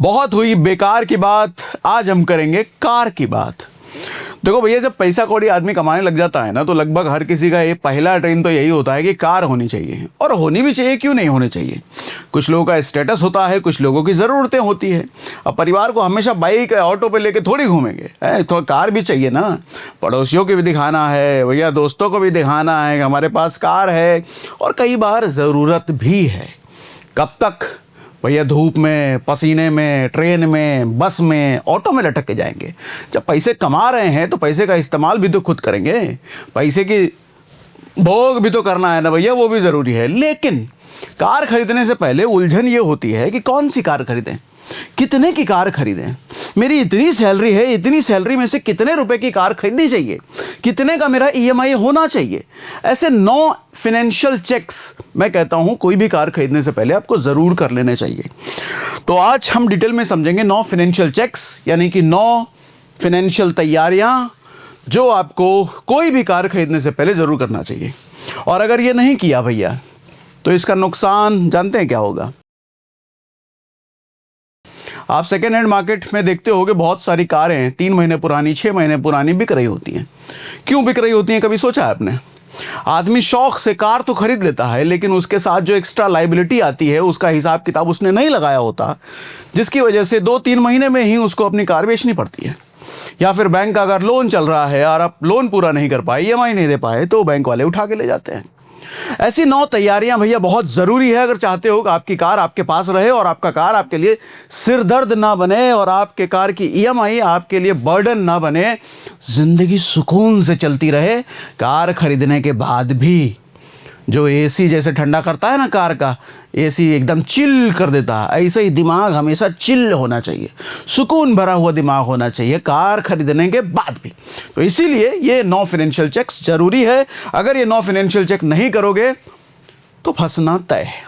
बहुत हुई बेकार की बात, आज हम करेंगे कार की बात। देखो भैया, जब पैसा कौड़ी आदमी कमाने लग जाता है ना, तो लगभग हर किसी का ये पहला ड्रीम तो यही होता है कि कार होनी चाहिए, और होनी भी चाहिए, क्यों नहीं होनी चाहिए। कुछ लोगों का स्टेटस होता है, कुछ लोगों की ज़रूरतें होती है। अब परिवार को हमेशा बाइक ऑटो पे लेके थोड़ी घूमेंगे, थोड़ा कार भी चाहिए ना। पड़ोसियों को भी दिखाना है भैया, दोस्तों को भी दिखाना है कि हमारे पास कार है, और कई बार ज़रूरत भी है। कब तक भैया धूप में, पसीने में, ट्रेन में, बस में, ऑटो में लटक के जाएंगे। जब पैसे कमा रहे हैं तो पैसे का इस्तेमाल भी तो खुद करेंगे, पैसे की भोग भी तो करना है ना भैया, वो भी ज़रूरी है। लेकिन कार खरीदने से पहले उलझन ये होती है कि कौन सी कार खरीदें, कितने की कार खरीदें। मेरी इतनी सैलरी है, इतनी सैलरी में से कितने रुपए की कार खरीदनी चाहिए, कितने का मेरा ईएमआई होना चाहिए। ऐसे 9 फाइनेंशियल चेक्स मैं कहता हूं कोई भी कार खरीदने से पहले आपको ज़रूर कर लेने चाहिए। तो आज हम डिटेल में समझेंगे 9 फाइनेंशियल चेक्स, यानी कि 9 फाइनेंशियल तैयारियां जो आपको कोई भी कार खरीदने से पहले ज़रूर करना चाहिए। और अगर ये नहीं किया भैया तो इसका नुकसान जानते हैं क्या होगा। आप सेकेंड हैंड मार्केट में देखते होगे बहुत सारी कारें 3 महीने पुरानी, 6 महीने पुरानी बिक रही होती हैं। क्यों बिक रही होती हैं, कभी सोचा है आपने? आदमी शौक से कार तो खरीद लेता है, लेकिन उसके साथ जो एक्स्ट्रा लाइबिलिटी आती है उसका हिसाब किताब उसने नहीं लगाया होता, जिसकी वजह से 2-3 महीने में ही उसको अपनी कार बेचनी पड़ती है। या फिर बैंक का अगर लोन चल रहा है और आप लोन पूरा नहीं कर पाए, ईएमआई नहीं दे पाए, तो बैंक वाले उठा के ले जाते हैं। ऐसी 9 तैयारियां भैया बहुत ज़रूरी है अगर चाहते हो कि आपकी कार आपके पास रहे और आपका कार आपके लिए सिरदर्द ना बने, और आपके कार की ईएमआई आपके लिए बर्डन ना बने, ज़िंदगी सुकून से चलती रहे। कार खरीदने के बाद भी जो एसी जैसे ठंडा करता है ना, कार का एसी एकदम चिल कर देता है, ऐसे ही दिमाग हमेशा चिल होना चाहिए, सुकून भरा हुआ दिमाग होना चाहिए कार खरीदने के बाद भी। तो इसीलिए ये 9 फाइनेंशियल चेक्स ज़रूरी है। अगर ये 9 फाइनेंशियल चेक नहीं करोगे तो फंसना तय है,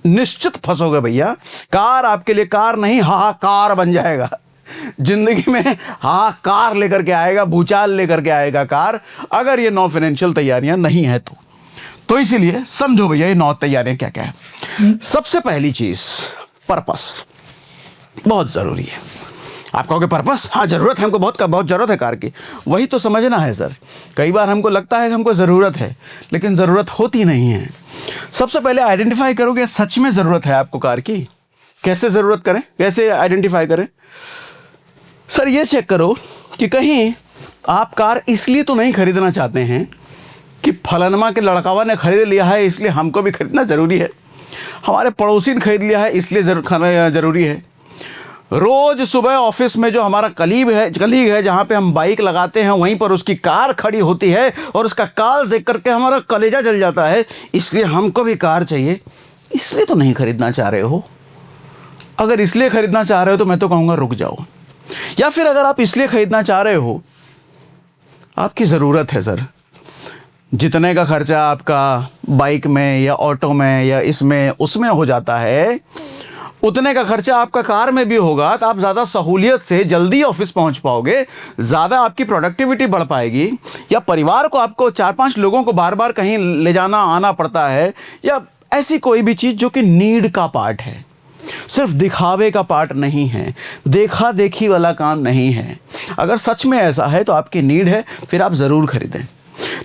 निश्चित फंसोगे भैया। कार आपके लिए कार नहीं, हाहाकार बन जाएगा जिंदगी में, हाहाकार लेकर के आएगा, भूचाल लेकर के आएगा कार, अगर ये 9 फाइनेंशियल तैयारियां नहीं है तो इसीलिए समझो भैया ये 9 तैयारियां क्या क्या है। सबसे पहली चीज पर्पस बहुत जरूरी है। आप कहोगे पर्पस, हाँ जरूरत है, हमको बहुत जरूरत है कार की, वही तो समझना है सर। कई बार हमको लगता है कि हमको ज़रूरत है, लेकिन ज़रूरत होती नहीं है। सबसे पहले आइडेंटिफाई करोगे सच में ज़रूरत है आपको कार की। कैसे ज़रूरत करें, कैसे आइडेंटिफाई करें सर? ये चेक करो कि कहीं आप कार इसलिए तो नहीं खरीदना चाहते हैं कि फलानमा के लड़कावा ने खरीद लिया है इसलिए हमको भी खरीदना ज़रूरी है, हमारे पड़ोसी ने खरीद लिया है इसलिए ज़रूरी है। रोज़ सुबह ऑफिस में जो हमारा कलीग है जहाँ पे हम बाइक लगाते हैं, वहीं पर उसकी कार खड़ी होती है और उसका कार देख करके हमारा कलेजा जल जाता है, इसलिए हमको भी कार चाहिए। इसलिए तो नहीं खरीदना चाह रहे हो। अगर इसलिए खरीदना चाह रहे हो तो मैं तो कहूँगा रुक जाओ। या फिर अगर आप इसलिए खरीदना चाह रहे हो, आपकी ज़रूरत है सर, जितने का खर्चा आपका बाइक में या ऑटो में या इसमें उसमें हो जाता है, उतने का खर्चा आपका कार में भी होगा, तो आप ज़्यादा सहूलियत से जल्दी ऑफिस पहुंच पाओगे, ज़्यादा आपकी प्रोडक्टिविटी बढ़ पाएगी। या परिवार को आपको 4-5 लोगों को बार बार कहीं ले जाना आना पड़ता है, या ऐसी कोई भी चीज़ जो कि नीड का पार्ट है, सिर्फ दिखावे का पार्ट नहीं है, देखा देखी वाला काम नहीं है। अगर सच में ऐसा है तो आपकी नीड है, फिर आप ज़रूर खरीदें।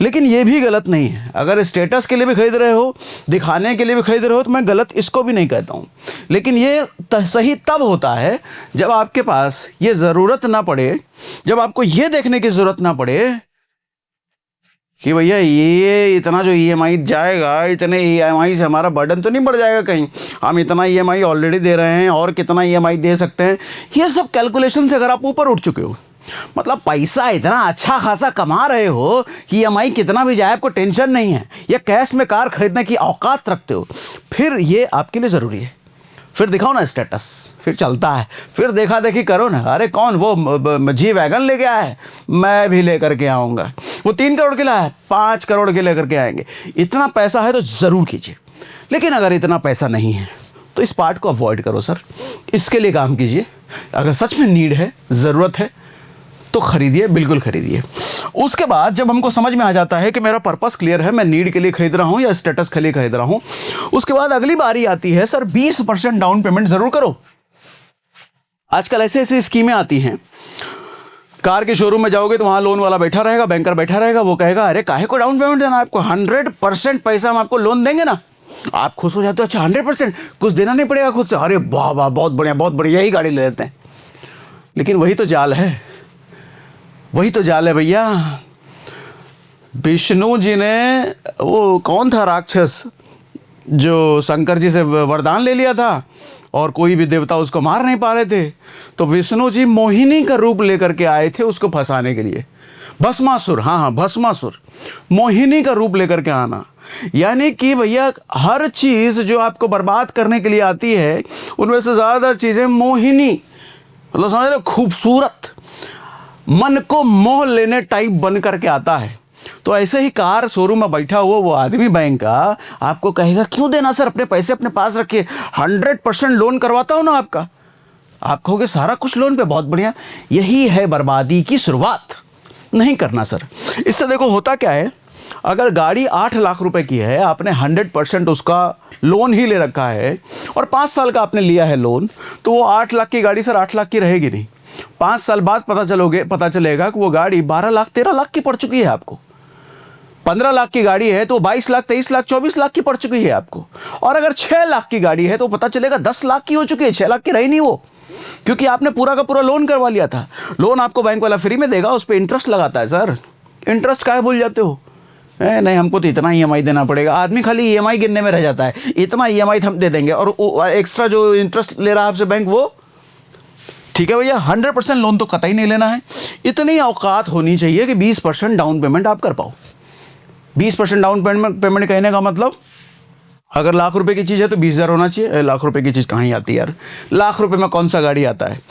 लेकिन ये भी गलत नहीं है, अगर स्टेटस के लिए भी खरीद रहे हो, दिखाने के लिए भी खरीद रहे हो, तो मैं गलत इसको भी नहीं कहता हूँ। लेकिन ये सही तब होता है जब आपके पास ये ज़रूरत ना पड़े, जब आपको ये देखने की ज़रूरत ना पड़े कि भैया ये इतना जो ईएमआई जाएगा, इतने ईएमआई से हमारा बर्डन तो नहीं बढ़ जाएगा कहीं, हम इतना ईएमआई ऑलरेडी दे रहे हैं और कितना ईएमआई दे सकते हैं। ये सब कैलकुलेशन से अगर आप ऊपर उठ चुके हो, मतलब पैसा इतना अच्छा खासा कमा रहे हो कि ईएमआई कितना भी जाए आपको टेंशन नहीं है, या कैश में कार खरीदने की औकात रखते हो, फिर ये आपके लिए ज़रूरी है। फिर दिखाओ ना स्टेटस, फिर चलता है, फिर देखा देखी करो ना। अरे कौन वो जी वैगन लेके आया है, मैं भी लेकर के आऊँगा। वो 3 करोड़ के लाया है, 5 करोड़ के लेकर के आएंगे। इतना पैसा है तो ज़रूर कीजिए। लेकिन अगर इतना पैसा नहीं है तो इस पार्ट को अवॉइड करो सर, इसके लिए काम कीजिए। अगर सच में नीड है, ज़रूरत है, तो खरीदिए, बिल्कुल खरीदिए। उसके बाद जब हमको समझ में आ जाता है कि मेरा पर्पस क्लियर है, मैं नीड के लिए खरीद रहा हूँ या स्टेटस के लिए खरीद रहा हूँ, उसके बाद अगली बारी आती है सर 20% डाउन पेमेंट ज़रूर करो। आजकल ऐसे ऐसे स्कीमें आती हैं, कार के शोरूम में जाओगे तो वहाँ लोन वाला बैठा रहेगा, बैंकर बैठा रहेगा, वो कहेगा अरे काहे को डाउन पेमेंट देना, आपको 100% पैसा हम आपको लोन देंगे ना। आप खुश हो जाते हो, अच्छा 100% कुछ देना नहीं पड़ेगा खुद से, अरे वाह वाह बहुत बढ़िया बहुत बढ़िया, यही गाड़ी ले लेते हैं। लेकिन वही तो जाल है, वही तो जाल है भैया। विष्णु जी ने, वो कौन था राक्षस जो शंकर जी से वरदान ले लिया था और कोई भी देवता उसको मार नहीं पा रहे थे, तो विष्णु जी मोहिनी का रूप लेकर के आए थे उसको फंसाने के लिए। भस्मासुर, हाँ हाँ भस्मासुर, मोहिनी का रूप लेकर के आना। यानी कि भैया हर चीज़ जो आपको बर्बाद करने के लिए आती है उनमें से ज़्यादातर चीज़ें मोहिनी, मतलब समझ रहे हो, खूबसूरत, मन को मोह लेने टाइप बन करके आता है। तो ऐसे ही कार शोरूम में बैठा हुआ वो आदमी बैंक का आपको कहेगा क्यों देना सर, अपने पैसे अपने पास रखिए, 100% लोन करवाता हूँ ना आपका। आप कहोगे सारा कुछ लोन पे, बहुत बढ़िया। यही है बर्बादी की शुरुआत। नहीं करना सर। इससे देखो होता क्या है, अगर गाड़ी 8 लाख रुपए की है, आपने 100% उसका लोन ही ले रखा है और 5 साल का आपने लिया है लोन, तो वो 8 लाख की गाड़ी सर 8 लाख की रहेगी नहीं। 5 साल बाद पता चलेगा कि वो गाड़ी 12 लाख 13 लाख की पड़ चुकी है आपको। 15 लाख की गाड़ी है तो 22 लाख 23 लाख 24 लाख की पड़ चुकी है आपको। और अगर 6 लाख की गाड़ी है तो पता चलेगा 10 लाख की हो चुकी है, 6 लाख की रही नहीं वो, क्योंकि आपने पूरा का पूरा लोन करवा लिया था। लोन आपको बैंक वाला फ्री में देगा, उस पर इंटरेस्ट लगाता है सर। इंटरेस्ट काहे भूल जाते हो? नहीं हमको तो इतना EMI देना पड़ेगा, आदमी खाली EMI गिनने में रह जाता है, इतना EMI हम दे देंगे और एक्स्ट्रा जो इंटरेस्ट ले रहा है आपसे बैंक वो ठीक है भैया। 100% लोन तो कतई नहीं लेना है। इतनी औकात होनी चाहिए कि 20% डाउन पेमेंट आप कर पाओ। 20% डाउन पेमेंट कहने का मतलब, अगर लाख रुपए की चीज़ है तो 20,000 होना चाहिए। लाख रुपए की चीज़ कहाँ ही आती है यार, लाख रुपए में कौन सा गाड़ी आता है।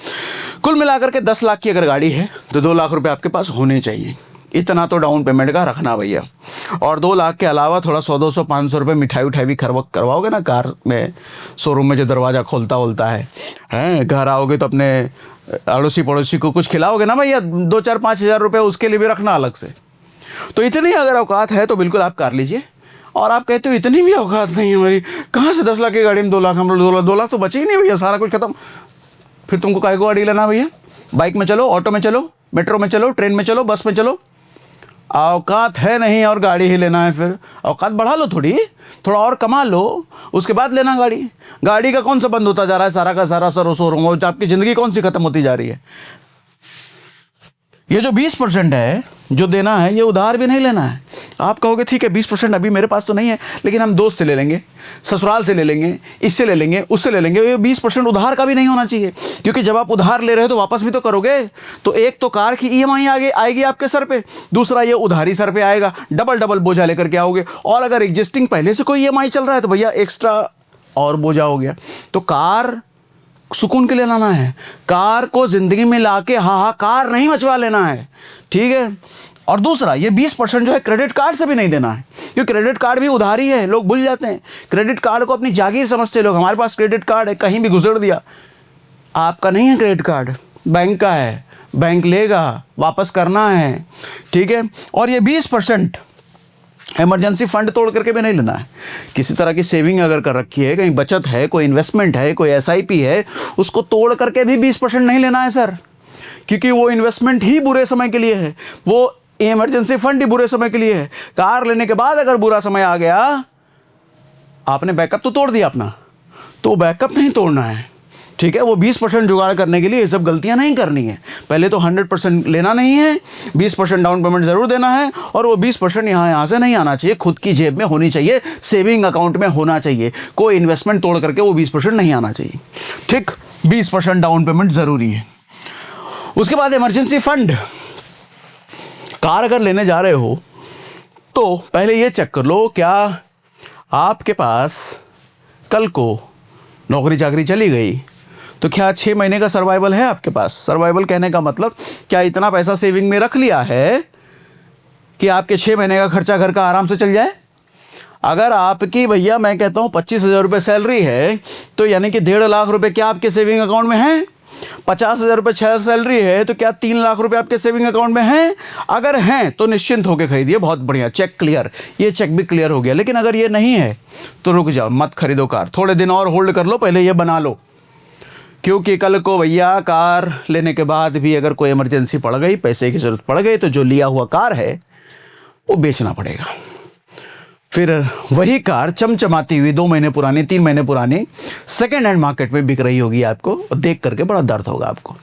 कुल मिलाकर के 10 लाख की अगर गाड़ी है तो 2 लाख रुपए आपके पास होने चाहिए। इतना तो डाउन पेमेंट का रखना भैया। और 2 लाख के अलावा थोड़ा 100-200 500 रुपये मिठाई उठाई भी करवाओगे ना कार में, शोरूम में जो दरवाज़ा खोलता है, घर आओगे तो अपने अड़ोसी पड़ोसी को कुछ खिलाओगे ना भैया, 2-4 5,000 रुपये उसके लिए भी रखना अलग से। तो इतनी अगर औकात है तो बिल्कुल आप कार लीजिए। और आप कहते हो इतनी भी औकात नहीं है हमारी, कहाँ से 10 लाख की गाड़ी में 2 लाख, हम लोग 2 लाख तो बचे ही नहीं भैया, सारा कुछ खत्म। फिर तुमको काय को गाड़ी लेना भैया? बाइक में चलो, ऑटो में चलो, मेट्रो में चलो, ट्रेन में चलो, बस में चलो। औकात है नहीं और गाड़ी ही लेना है। फिर औकात बढ़ा लो, थोड़ा और कमा लो, उसके बाद लेना गाड़ी। गाड़ी का कौन सा बंद होता जा रहा है, सारा का सारा सर आपकी ज़िंदगी कौन सी खत्म होती जा रही है। ये जो 20% है जो देना है, ये उधार भी नहीं लेना है। आप कहोगे ठीक है 20% अभी मेरे पास तो नहीं है, लेकिन हम दोस्त से ले लेंगे, ससुराल से ले लेंगे, इससे ले लेंगे, उससे ले लेंगे। ये 20% उधार का भी नहीं होना चाहिए, क्योंकि जब आप उधार ले रहे हो तो वापस भी तो करोगे। तो एक तो कार की EMI आएगी आपके सर पे, दूसरा ये उधारी सर पे आएगा, डबल बोझा लेकर के आओगे। और अगर एग्जिस्टिंग पहले से कोई EMI चल रहा है तो भैया एक्स्ट्रा और बोझा हो गया। तो कार सुकून के लिए लाना है, कार को जिंदगी में लाके हाहाकार नहीं मचवा लेना है, ठीक है। और दूसरा ये 20% जो है क्रेडिट कार्ड से भी नहीं देना है, क्योंकि क्रेडिट कार्ड भी उधारी है, लोग भूल जाते हैं। क्रेडिट कार्ड को अपनी जागीर समझते लोग, हमारे पास क्रेडिट कार्ड है, कहीं भी गुजर दिया। आपका नहीं है क्रेडिट कार्ड, बैंक का है, बैंक लेगा, वापस करना है, ठीक है। और ये 20% इमरजेंसी फंड तोड़ करके भी नहीं लेना है। किसी तरह की सेविंग अगर कर रखी है, कहीं बचत है, कोई इन्वेस्टमेंट है, कोई SIP है, उसको तोड़ करके भी 20% नहीं लेना है सर, क्योंकि वो इन्वेस्टमेंट ही बुरे समय के लिए है, वो इमरजेंसी फंड ही बुरे समय के लिए है। कार लेने के बाद अगर बुरा समय आ गया, आपने बैकअप तो तोड़ दिया अपना, तो बैकअप नहीं तोड़ना है, ठीक है। वो 20% जुगाड़ करने के लिए ये सब गलतियां नहीं करनी है। पहले तो 100% लेना नहीं है, 20% डाउन पेमेंट ज़रूर देना है, और वो 20% यहाँ से नहीं आना चाहिए, खुद की जेब में होनी चाहिए, सेविंग अकाउंट में होना चाहिए। कोई इन्वेस्टमेंट तोड़ करके वो 20% नहीं आना चाहिए, ठीक। 20% डाउन पेमेंट ज़रूरी है। उसके बाद इमरजेंसी फंड, कार अगर लेने जा रहे हो तो पहले ये चेक कर लो, क्या आपके पास कल को नौकरी चाकरी चली गई तो क्या 6 महीने का सर्वाइवल है आपके पास। सर्वाइवल कहने का मतलब क्या इतना पैसा सेविंग में रख लिया है कि आपके 6 महीने का खर्चा घर का आराम से चल जाए। अगर आपकी भैया मैं कहता हूँ 25,000 रुपये सैलरी है, तो यानी कि 1.5 लाख रुपए क्या आपके सेविंग अकाउंट में है। 50,000 रुपये सैलरी है तो क्या 3 लाख रुपए आपके सेविंग अकाउंट में हैं। अगर हैं तो निश्चिंत होकर खरीदिए, बहुत बढ़िया, चेक क्लियर, ये चेक भी क्लियर हो गया। लेकिन अगर ये नहीं है तो रुक जाओ, मत खरीदो कार, थोड़े दिन और होल्ड कर लो, पहले ये बना लो, क्योंकि कल को भैया कार लेने के बाद भी अगर कोई इमरजेंसी पड़ गई, पैसे की ज़रूरत पड़ गई, तो जो लिया हुआ कार है वो बेचना पड़ेगा। फिर वही कार चमचमाती हुई 2 महीने पुरानी, 3 महीने पुरानी सेकेंड हैंड मार्केट में बिक रही होगी, आपको देख करके बड़ा दर्द होगा आपको।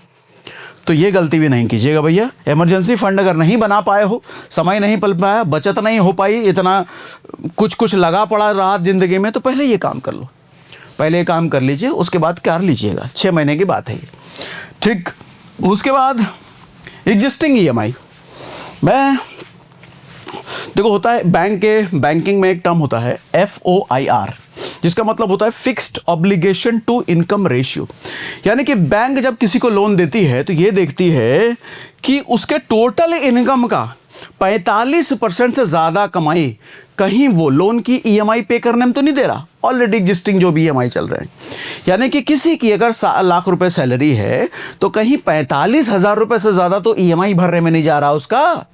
तो ये गलती भी नहीं कीजिएगा भैया। इमरजेंसी फंड अगर नहीं बना पाए हो, समय नहीं पल पाया, बचत नहीं हो पाई, इतना कुछ लगा पड़ा रहा ज़िंदगी में, तो पहले ये काम कर लो, पहले ये काम कर लीजिए, उसके बाद कार लीजिएगा। 6 महीने की बात है ये, ठीक। उसके बाद एग्जिस्टिंग EMI, मैं देखो होता है बैंकिंग में एक टर्म होता है FOIR, जिसका मतलब होता है fixed obligation to income ratio. यानी कि बैंक जब किसी को लोन देती है तो ये देखती है कि उसके टोटल इनकम का 45% से ज़्यादा कमाई कहीं वो लोन की EMI पे करने में तो नहीं दे रहा, ऑलरेडी एग्जिस्टिंग जो भी EMI चल रहे हैं। यानी कि किसी की अगर लाख रुपए सैलरी है तो कहीं 45,000 रुपये से ज़्यादा तो EMI भरने में नहीं जा रहा उसका।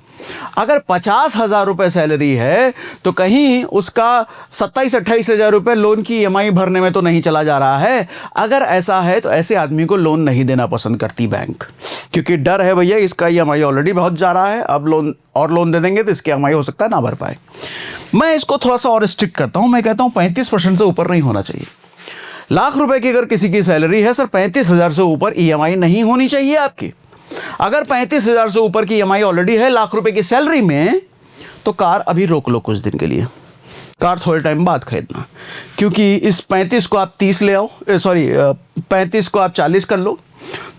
अगर 50,000 रुपये सैलरी है तो कहीं उसका 27-28 हज़ार रुपये लोन की EMI भरने में तो नहीं चला जा रहा है। अगर ऐसा है तो ऐसे आदमी को लोन नहीं देना पसंद करती बैंक, क्योंकि डर है भैया इसका EMI ऑलरेडी बहुत जा रहा है, अब लोन दे देंगे तो इसकी EMI हो सकता है ना भर पाए। मैं इसको थोड़ा सा और स्ट्रिक्ट करता हूं, मैं कहता हूं 35% से ऊपर नहीं होना चाहिए। लाख रुपए की अगर किसी की सैलरी है सर, 35,000 से ऊपर EMI नहीं होनी चाहिए आपकी। अगर 35,000 से ऊपर की EMI ऑलरेडी है लाख रुपए की सैलरी में, तो कार अभी रोक लो कुछ दिन के लिए, कार थोड़े टाइम बाद खरीदना, क्योंकि इस 35 को आप 30 ले आओ, 35 को आप 40 कर लो,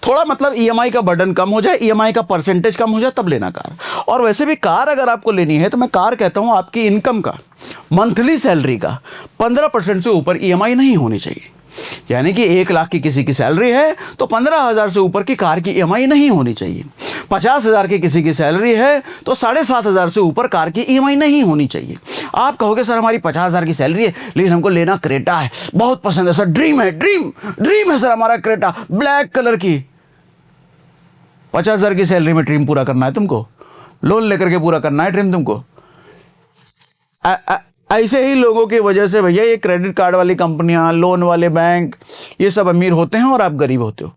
थोड़ा मतलब EMI का बर्डन कम हो जाए, EMI का परसेंटेज कम हो जाए, तब लेना कार। और वैसे भी कार अगर आपको लेनी है तो मैं कार कहता हूं आपकी इनकम का, मंथली सैलरी का 15% से ऊपर EMI नहीं होनी चाहिए। यानी कि 1 लाख की किसी की सैलरी है तो 15,000 से ऊपर की कार की EMI नहीं होनी चाहिए। 50,000 की किसी की सैलरी है तो 7,500 से ऊपर कार की EMI नहीं होनी चाहिए। आप कहोगे सर हमारी 50,000 की सैलरी है लेकिन हमको लेना क्रेटा है, बहुत पसंद है सर, ड्रीम है सर हमारा क्रेटा, ब्लैक कलर की। 50,000 की सैलरी में ड्रीम पूरा करना है तुमको, लोन लेकर के पूरा करना है ड्रीम तुमको। ऐसे ही लोगों की वजह से भैया ये क्रेडिट कार्ड वाली कंपनियां, लोन वाले बैंक, ये सब अमीर होते हैं और आप गरीब होते हो।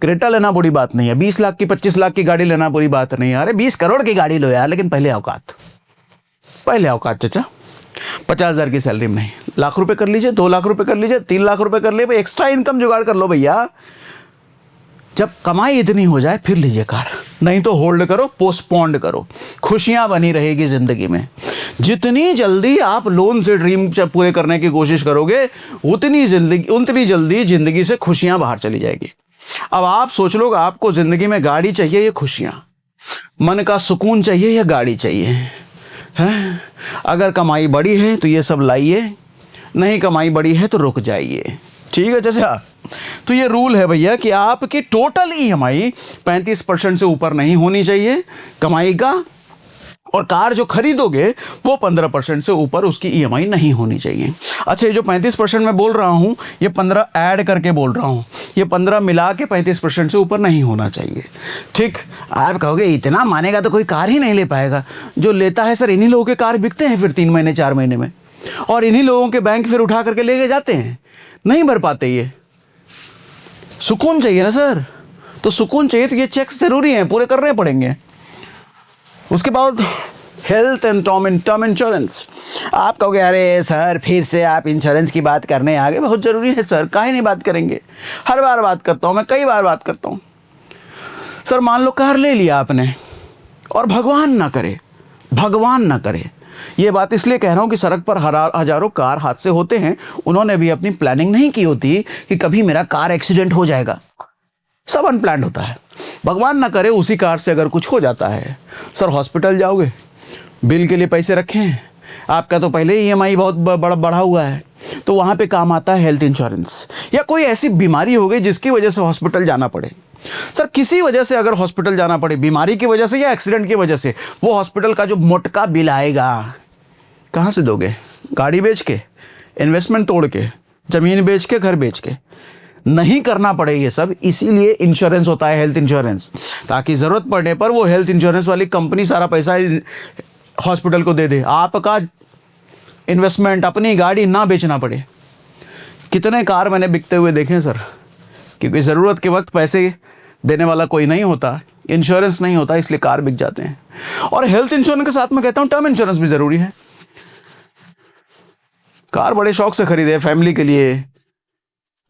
क्रेटा लेना बुरी बात नहीं है, 20 लाख की 25 लाख की गाड़ी लेना बुरी बात नहीं है। अरे 20 करोड़ की गाड़ी लो यार, लेकिन पहले औकात चाचा। 50,000 की सैलरी में नहीं, लाख रुपए कर लीजिए, 2 लाख रुपए कर लीजिए, 3 लाख रुपए कर लीजिए, एक्स्ट्रा इनकम जुगाड़ कर लो भैया। जब कमाई इतनी हो जाए फिर लीजिए कार, नहीं तो होल्ड करो, पोस्टपोन्ड करो, खुशियां बनी रहेगी जिंदगी में। जितनी जल्दी आप लोन से ड्रीम पूरे करने की कोशिश करोगे उतनी जल्दी जिंदगी से खुशियां बाहर चली जाएगी। अब आप सोच लो, आपको जिंदगी में गाड़ी चाहिए या खुशियां, मन का सुकून चाहिए या गाड़ी चाहिए है? अगर कमाई बड़ी है तो ये सब लाइए, नहीं कमाई बड़ी है तो रुक जाइए, ठीक है चाचा। तो ये रूल है भैया कि आपकी टोटल EMI 35% से ऊपर नहीं होनी चाहिए कमाई का, और कार जो खरीदोगे वो 15% से ऊपर उसकी EMI नहीं होनी चाहिए। अच्छा, ये जो 35% मैं बोल रहा हूँ ये 15 ऐड करके बोल रहा हूँ, ये 15 मिला के 35% से ऊपर नहीं होना चाहिए, ठीक। आप कहोगे इतना मानेगा तो कोई कार ही नहीं ले पाएगा। जो लेता है सर, इन्हीं लोगों के कार बिकते हैं फिर 3 महीने 4 महीने में, और इन्हीं लोगों के बैंक फिर उठा करके लेके जाते हैं, नहीं भर पाते। ये सुकून चाहिए ना सर, तो सुकून चाहिए तो ये चेक्स जरूरी हैं, पूरे करने पड़ेंगे। उसके बाद हेल्थ एंड टर्म इंश्योरेंस। आप कहोगे अरे सर फिर से आप इंश्योरेंस की बात करने आ गए, बहुत ज़रूरी है सर, काहे नहीं बात करेंगे, हर बार बात करता हूँ मैं, कई बार बात करता हूँ। सर मान लो कार ले लिया आपने और भगवान ना करे, ये बात इसलिए कह रहा हूँ कि सड़क पर हजारों कार हादसे होते हैं, उन्होंने भी अपनी प्लानिंग नहीं की होती कि कभी मेरा कार एक्सीडेंट हो जाएगा, सब अनप्लान्ड होता है। भगवान ना करे उसी कार से अगर कुछ हो जाता है, सर हॉस्पिटल जाओगे, बिल के लिए पैसे रखे हैं, आपका तो पहले ही EMI बहुत बढ़ा हुआ है, तो वहाँ पे काम आता है हेल्थ इंश्योरेंस। या कोई ऐसी बीमारी हो गई जिसकी वजह से हॉस्पिटल जाना पड़े, सर किसी वजह से अगर हॉस्पिटल जाना पड़े, बीमारी की वजह से या एक्सीडेंट की वजह से, वो हॉस्पिटल का जो मोटका बिल आएगा कहाँ से दोगे? गाड़ी बेच के, इन्वेस्टमेंट तोड़ के, ज़मीन बेच के, घर बेच के? नहीं करना पड़े ये सब, इसीलिए इंश्योरेंस होता है, हेल्थ इंश्योरेंस, ताकि ज़रूरत पड़ने पर वो हेल्थ इंश्योरेंस वाली कंपनी सारा पैसा हॉस्पिटल को दे दे, आपका इन्वेस्टमेंट, अपनी गाड़ी ना बेचना पड़े। कितने कार मैंने बिकते हुए देखे सर, क्योंकि ज़रूरत के वक्त पैसे देने वाला कोई नहीं होता, इंश्योरेंस नहीं होता, इसलिए कार बिक जाते हैं। और हेल्थ इंश्योरेंस के साथ में कहता हूँ टर्म इंश्योरेंस भी ज़रूरी है। कार बड़े शौक से खरीदे फैमिली के लिए,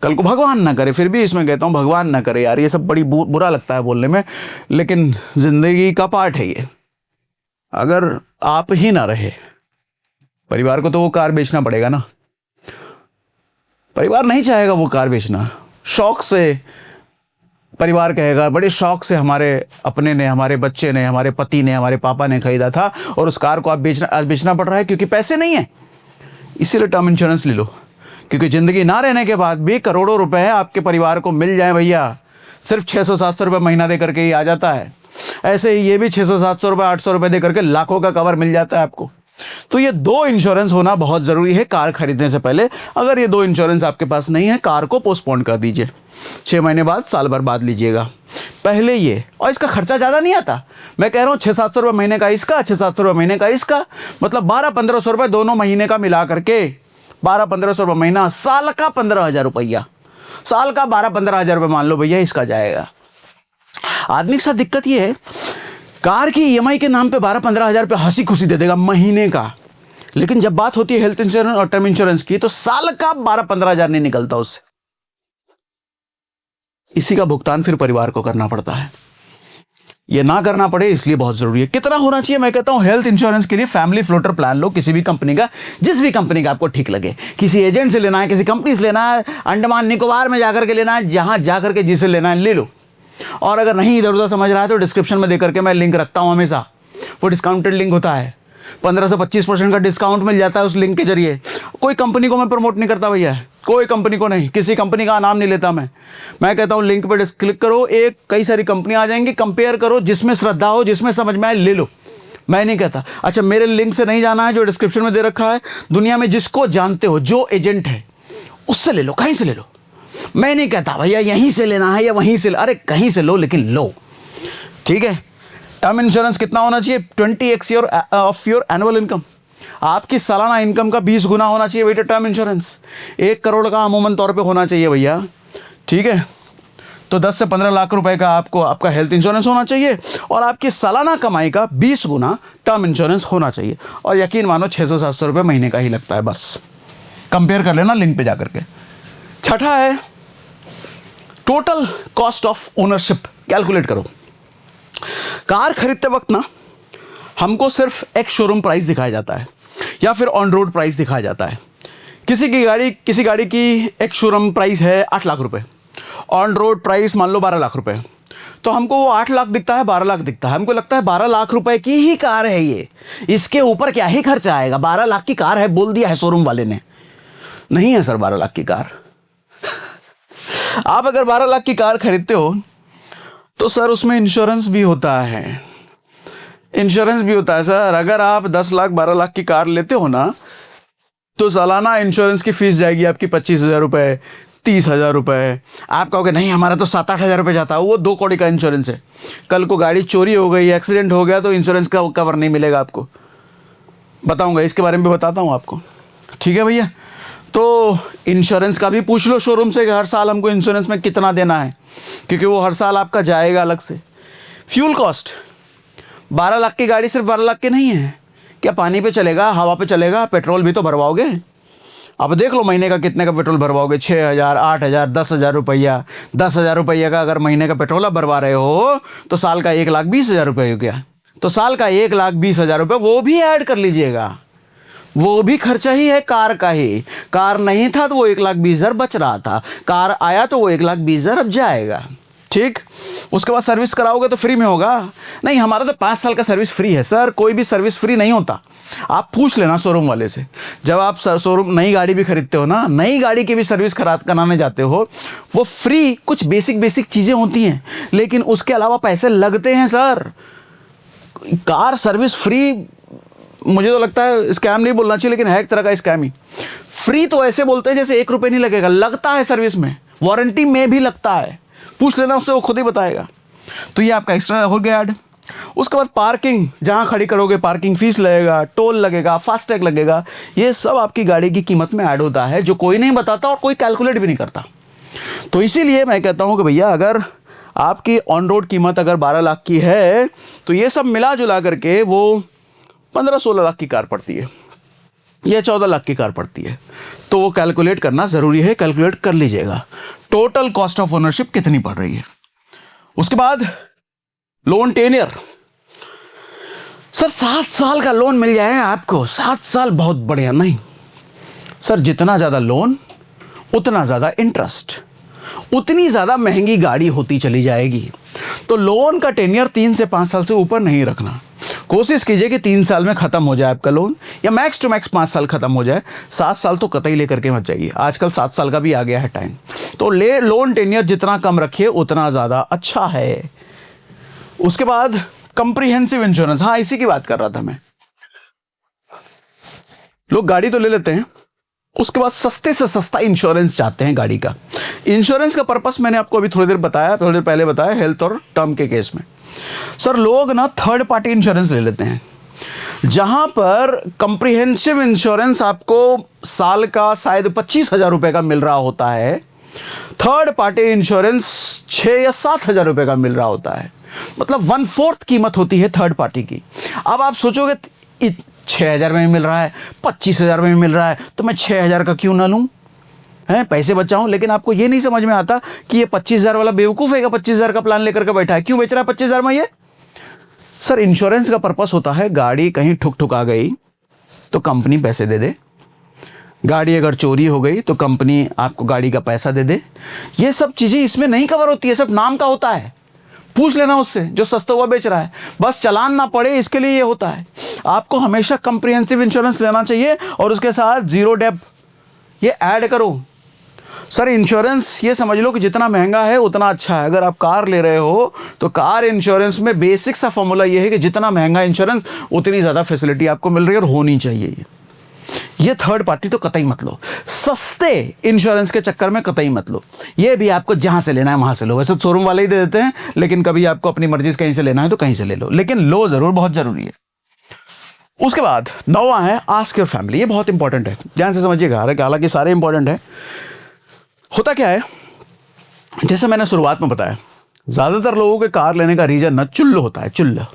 कल को भगवान ना करे, फिर भी इसमें कहता हूँ भगवान ना करे यार, ये सब बड़ी बुरा लगता है बोलने में, लेकिन ज़िंदगी का पार्ट है ये। अगर आप ही ना रहे परिवार को तो वो कार बेचना पड़ेगा ना, परिवार नहीं चाहेगा वो कार बेचना, शौक से परिवार कहेगा, बड़े शौक से हमारे अपने ने, हमारे बच्चे ने, हमारे पति ने, हमारे पापा ने खरीदा था और उस कार को आप बेचना पड़ रहा है क्योंकि पैसे नहीं है। इसीलिए टर्म इंश्योरेंस ले लो, क्योंकि ज़िंदगी ना रहने के बाद भी करोड़ों रुपए आपके परिवार को मिल जाए भैया, सिर्फ 600-700 रुपये महीना दे करके ही आ जाता है। ऐसे ही ये भी 600-700 रुपये 800 रुपये दे करके लाखों का कवर मिल जाता है आपको। तो ये 2 इंश्योरेंस होना बहुत ज़रूरी है कार खरीदने से पहले। अगर ये 2 इंश्योरेंस आपके पास नहीं है, कार को पोस्टपोन कर दीजिए, 6 महीने बाद, साल भर बाद लीजिएगा पहले ये। और इसका खर्चा ज़्यादा नहीं आता, मैं कह रहा हूँ 600-700 रुपये महीने का इसका, 600-700 रुपये महीने का इसका, मतलब 1200-1500 रुपये दोनों महीने का मिला करके, 1200-1500 रुपये महीना, साल का 15,000 रुपया, साल का 12-15,000 रुपये मान लो भैया इसका जाएगा। आदमी के साथ दिक्कत ये है, कार की ईएमआई के नाम पे 12-15,000 रुपये हंसी खुशी दे देगा महीने का, लेकिन जब बात होती है हेल्थ इंश्योरेंस और टर्म इंश्योरेंस की तो साल का 12-15,000 नहीं निकलता उससे। इसी का भुगतान फिर परिवार को करना पड़ता है। ये ना करना पड़े इसलिए बहुत जरूरी है। कितना होना चाहिए? मैं कहता हूं हेल्थ इंश्योरेंस के लिए फैमिली फ्लोटर प्लान लो, किसी भी कंपनी का, जिस भी कंपनी का आपको ठीक लगे। किसी एजेंट से लेना है, किसी कंपनी से लेना है, अंडमान निकोबार में जाकर के लेना है, जहां जाकर के जिसे लेना है ले लो। और अगर नहीं इधर उधर समझ रहा है तो डिस्क्रिप्शन में देकर के मैं लिंक रखता हूं हमेशा, वो डिस्काउंटेड लिंक होता है, 15 से 25% का डिस्काउंट मिल जाता है उस लिंक के जरिए। कोई कंपनी को मैं प्रमोट नहीं करता भैया, कोई कंपनी को नहीं, किसी कंपनी का नाम नहीं लेता मैं कहता हूँ लिंक पे क्लिक करो, एक कई सारी कंपनियां आ जाएंगी, कंपेयर करो, जिसमें श्रद्धा हो, जिसमें समझ में आए ले लो। मैं नहीं कहता अच्छा मेरे लिंक से नहीं जाना है, जो डिस्क्रिप्शन में दे रखा है, दुनिया में जिसको जानते हो, जो एजेंट है उससे ले लो, कहीं से ले लो। मैं नहीं कहता भैया यहीं से लेना है या वहीं से, अरे कहीं से लो लेकिन लो, ठीक है। टर्म इंश्योरेंस कितना होना चाहिए? 20x of your annual income, आपकी सालाना इनकम का 20 गुना होना चाहिए बेटा टर्म इंश्योरेंस। 1 करोड़ का अमूमन तौर पे होना चाहिए भैया, ठीक है। तो 10 से 15 लाख रुपए का आपका हेल्थ इंश्योरेंस होना चाहिए और आपकी सालाना कमाई का 20 गुना टर्म इंश्योरेंस होना चाहिए। और यकीन मानो 600-700 रुपये महीने का ही लगता है, बस कंपेयर कर लेना लिंक पे जाकर के। छठा है total cost of ownership, calculate करो। कार खरीदते वक्त ना हमको सिर्फ एक शोरूम प्राइस दिखाया जाता है या फिर ऑन रोड प्राइस दिखाया जाता है। किसी गाड़ी की एक शोरूम प्राइस है 8 लाख रुपए, ऑन रोड प्राइस मान लो 12 लाख रुपए, तो हमको वो 8 लाख दिखता है, 12 लाख दिखता है, हमको लगता है 12 लाख रुपए की ही कार है ये, इसके ऊपर क्या ही खर्चा आएगा, 12 लाख की कार है, बोल दिया है शोरूम वाले ने। नहीं है सर 12 लाख की कार। आप अगर 12 लाख की कार खरीदते हो तो सर उसमें इंश्योरेंस भी होता है, इंश्योरेंस भी होता है सर। अगर आप 10 लाख 12 लाख की कार लेते हो ना तो सालाना इंश्योरेंस की फीस जाएगी आपकी 25,000 रुपये, 30,000 रुपये। आप कहोगे नहीं हमारा तो 7-8 हज़ार रुपये जाता है, वो 2 कौड़ी का इंश्योरेंस है। कल को गाड़ी चोरी हो गई, एक्सीडेंट हो गया तो इंश्योरेंस का कवर नहीं मिलेगा आपको, बताऊंगा, इसके बारे में भी बताता हूँ आपको, ठीक है भैया। तो इंश्योरेंस का भी पूछ लो शोरूम से कि हर साल हमको इंश्योरेंस में कितना देना है, क्योंकि वो हर साल आपका जाएगा अलग से। फ्यूल कॉस्ट, 12 लाख की गाड़ी सिर्फ 12 लाख की नहीं है, क्या पानी पे चलेगा, हवा पे चलेगा, पेट्रोल भी तो भरवाओगे। अब देख लो महीने का कितने का पेट्रोल भरवाओगे, 6,000, 8,000, 10,000 रुपया। 10,000 रुपये का अगर महीने का पेट्रोल आप भरवा रहे हो तो साल का 1,20,000 रुपये हो गया। तो साल का 1,20,000 रुपये वो भी ऐड कर लीजिएगा, वो भी खर्चा ही है कार का ही। कार नहीं था तो वो 1,20,000 बच रहा था, कार आया तो वो 1,20,000 अब जाएगा, ठीक। उसके बाद सर्विस कराओगे तो फ्री में होगा। नहीं हमारा तो 5 साल का सर्विस फ्री है सर, कोई भी सर्विस फ्री नहीं होता। आप पूछ लेना शोरूम वाले से, जब आप शोरूम नई गाड़ी भी खरीदते हो ना, नई गाड़ी की भी सर्विस कराने जाते हो, वो फ्री कुछ बेसिक चीज़ें होती हैं, लेकिन उसके अलावा पैसे लगते हैं सर। कार सर्विस फ्री मुझे तो लगता है स्कैम नहीं बोलना चाहिए, लेकिन है एक तरह का स्कैम ही। फ्री तो ऐसे बोलते हैं जैसे 1 रुपये नहीं लगेगा, लगता है सर्विस में, वारंटी में भी लगता है, पूछ लेना उससे, वो खुद ही बताएगा। तो ये आपका एक्स्ट्रा हो गया ऐड। उसके बाद पार्किंग, जहाँ खड़ी करोगे पार्किंग फीस लगेगा, टोल लगेगा, फास्टैग लगेगा, ये सब आपकी गाड़ी की कीमत में ऐड होता है, जो कोई नहीं बताता और कोई कैलकुलेट भी नहीं करता। तो इसीलिए मैं कहता हूं कि भैया अगर आपकी ऑन रोड कीमत अगर 12 लाख की है तो ये सब मिला जुला करके वो 15-16 लाख की कार पड़ती है या 14 लाख की कार पड़ती है। तो वो कैलकुलेट करना ज़रूरी है, कैलकुलेट कर लीजिएगा टोटल कॉस्ट ऑफ ओनरशिप कितनी पड़ रही है। उसके बाद लोन टेन्योर, सर 7 साल का लोन मिल जाए आपको, 7 साल बहुत बढ़िया। नहीं सर, जितना ज़्यादा लोन उतना ज़्यादा इंटरेस्ट, उतनी ज़्यादा महंगी गाड़ी होती चली जाएगी। तो लोन का टेन्योर 3 से 5 साल से ऊपर नहीं रखना। कोशिश कीजिए कि 3 साल में ख़त्म हो जाए आपका लोन, या मैक्स टू मैक्स 5 साल ख़त्म हो जाए। 7 साल तो कतई लेकर के मत जाइए, आजकल 7 साल का भी आ गया है टाइम। तो लोन टेन्योर जितना कम रखिए उतना ज़्यादा अच्छा है। उसके बाद कंप्रीहेंसिव इंश्योरेंस, हाँ इसी की बात कर रहा था मैं। लोग गाड़ी तो ले लेते हैं, उसके बाद सस्ते से सस्ता इंश्योरेंस चाहते हैं गाड़ी का। इंश्योरेंस का पर्पस मैंने आपको अभी थोड़ी देर पहले बताया हेल्थ और टर्म के केस में। सर लोग ना थर्ड पार्टी इंश्योरेंस ले लेते हैं, जहां पर कंप्रीहेंसिव इंश्योरेंस आपको साल का शायद 25,000 रुपए का मिल रहा होता है, थर्ड पार्टी इंश्योरेंस 6 या 7,000 रुपए का मिल रहा होता है। मतलब 1/4 कीमत होती है थर्ड पार्टी की। अब आप सोचोगे 6,000 में मिल रहा है, 25,000 में मिल रहा है, तो मैं 6,000 का क्यों ना लूं, हैं पैसे बचाऊं। लेकिन आपको ये नहीं समझ में आता कि ये 25,000 वाला बेवकूफ़ है, 25,000 का प्लान लेकर के बैठा है, क्यों बेच रहा है 25,000 में ये। सर इंश्योरेंस का पर्पस होता है गाड़ी कहीं ठुक ठुका गई तो कंपनी पैसे दे दे, गाड़ी अगर चोरी हो गई तो कंपनी आपको गाड़ी का पैसा दे दे। ये सब चीज़ें इसमें नहीं कवर होती है, सब नाम का होता है। पूछ लेना उससे जो सस्ता हुआ बेच रहा है, बस चालान ना पड़े इसके लिए ये होता है। आपको हमेशा कंप्रीहेंसिव इंश्योरेंस लेना चाहिए और उसके साथ जीरो डेप्थ ये ऐड करो। सर इंश्योरेंस ये समझ लो कि जितना महंगा है उतना अच्छा है। अगर आप कार ले रहे हो तो कार इंश्योरेंस में बेसिक सा फॉर्मूला ये है कि जितना महंगा इंश्योरेंस उतनी ज़्यादा फैसिलिटी आपको मिल रही है और होनी चाहिए। ये थर्ड पार्टी तो कतई मत लो, सस्ते इंश्योरेंस के चक्कर में कतई मत लो। ये भी आपको जहां से लेना है वहां से लो, वैसे शोरूम वाले ही दे देते हैं, लेकिन कभी आपको अपनी मर्जी से कहीं से लेना है तो कहीं से ले लो, लेकिन लो जरूर, बहुत जरूरी है। उसके बाद 9वां है आस्क योर फैमिली। ये बहुत इंपॉर्टेंट है, ध्यान से समझिएगा, हालांकि सारे इंपॉर्टेंट है। होता क्या है, जैसे मैंने शुरुआत में बताया, ज्यादातर लोगों के कार लेने का रीजन ना चुल्ल होता है, चुल्ल।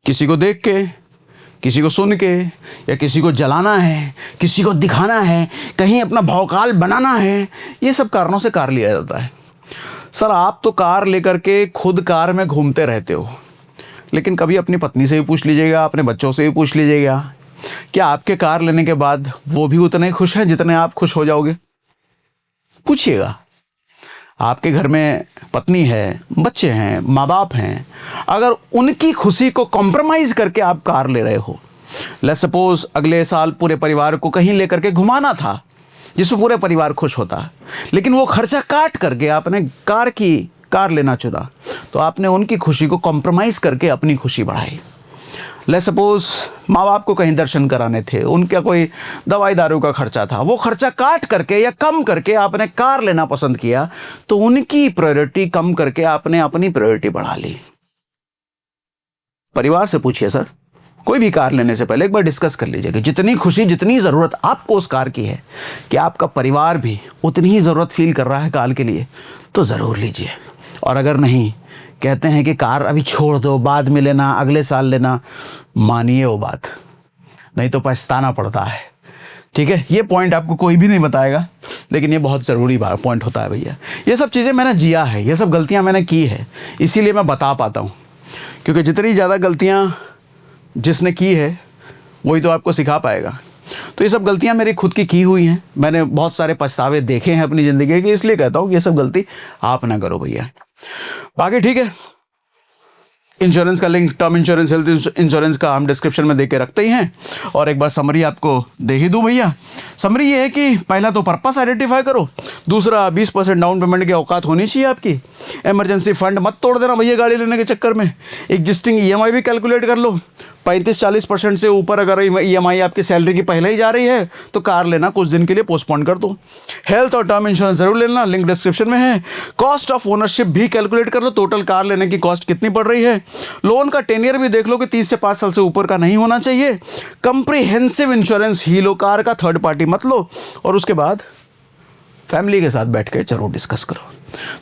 किसी को देख के, किसी को सुन के, या किसी को जलाना है, किसी को दिखाना है, कहीं अपना भौकाल बनाना है, ये सब कारणों से कार लिया जाता है। सर आप तो कार लेकर के खुद कार में घूमते रहते हो, लेकिन कभी अपनी पत्नी से भी पूछ लीजिएगा, अपने बच्चों से भी पूछ लीजिएगा, क्या आपके कार लेने के बाद वो भी उतने खुश हैं जितने आप खुश हो जाओगे? पूछिएगा। आपके घर में पत्नी है, बच्चे हैं, माँ बाप हैं, अगर उनकी खुशी को कॉम्प्रोमाइज़ करके आप कार ले रहे हो, लेट्स सपोज अगले साल पूरे परिवार को कहीं लेकर के घुमाना था जिसमें पूरे परिवार खुश होता, लेकिन वो खर्चा काट करके आपने कार लेना चुना, तो आपने उनकी खुशी को कॉम्प्रोमाइज़ करके अपनी खुशी बढ़ाई। लेट्स सपोज माँ बाप को कहीं दर्शन कराने थे, उनका कोई दवाई दारू का खर्चा था, वो खर्चा काट करके या कम करके आपने कार लेना पसंद किया, तो उनकी प्रायोरिटी कम करके आपने अपनी प्रायोरिटी बढ़ा ली। परिवार से पूछिए सर, कोई भी कार लेने से पहले एक बार डिस्कस कर लीजिए कि जितनी खुशी, जितनी ज़रूरत आपको उस कार की है, कि आपका परिवार भी उतनी ही ज़रूरत फील कर रहा है कार के लिए, तो ज़रूर लीजिए। और अगर नहीं, कहते हैं कि कार अभी छोड़ दो, बाद में लेना, अगले साल लेना, मानिए वो बात, नहीं तो पछताना पड़ता है। ठीक है, ये पॉइंट आपको कोई भी नहीं बताएगा, लेकिन ये बहुत ज़रूरी पॉइंट होता है भैया। ये सब चीज़ें मैंने जिया है, ये सब गलतियां मैंने की है, इसीलिए मैं बता पाता हूँ, क्योंकि जितनी ज़्यादा गलतियाँ जिसने की है वही तो आपको सिखा पाएगा। तो ये सब गलतियाँ मेरी खुद की हुई हैं, मैंने बहुत सारे पछतावे देखे हैं अपनी ज़िंदगी के, इसलिए कहता हूँ कि ये सब गलती आप ना करो भैया। बाकी ठीक है, इंश्योरेंस का link, term insurance, health insurance का हम डिस्क्रिप्शन में दे के रखते ही हैं। और एक बार समरी आपको दे ही दूँ भैया। समरी ये है कि पहला तो पर्पस आइडेंटिफाई करो, दूसरा 20% डाउन पेमेंट की औकात होनी चाहिए आपकी, इमरजेंसी फंड मत तोड़ देना भैया गाड़ी लेने के चक्कर में, एग्जिस्टिंग ईएमआई भी कैलकुलेट कर लो, 35-40% से ऊपर अगर ईएमआई आपकी सैलरी की पहले ही जा रही है तो कार लेना कुछ दिन के लिए पोस्टपोन कर दो। हेल्थ और टर्म इंश्योरेंस जरूर लेना, लिंक डिस्क्रिप्शन में है। कॉस्ट ऑफ ओनरशिप भी कैलकुलेट कर लो, टोटल कार लेने की कॉस्ट कितनी पड़ रही है। लोन का टेन्योर भी देख लो कि 30 से 5 साल से ऊपर का नहीं होना चाहिए। कंप्रीहेंसिव इंश्योरेंस ही लो कार का, थर्ड पार्टी मत लो। और उसके बाद फैमिली के साथ बैठ के जरूर डिस्कस करो।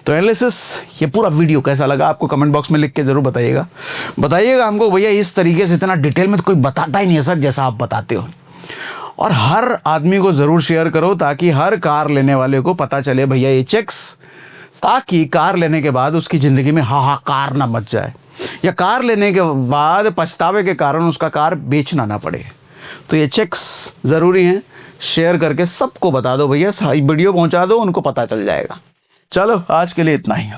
तो एनालिसिस, ये पूरा वीडियो कैसा लगा आपको कमेंट बॉक्स में लिख के जरूर बताइएगा हमको। भैया इस तरीके से इतना डिटेल में तो कोई बताता ही नहीं है सर जैसा आप बताते हो। और हर आदमी को ज़रूर शेयर करो ताकि हर कार लेने वाले को पता चले भैया ये चेक्स, ताकि कार लेने के बाद उसकी ज़िंदगी में हाहाकार ना मच जाए, या कार लेने के बाद पछतावे के कारण उसका कार बेचना ना पड़े। तो ये चेक्स ज़रूरी हैं, शेयर करके सबको बता दो भैया, वीडियो पहुंचा दो, उनको पता चल जाएगा। चलो आज के लिए इतना ही।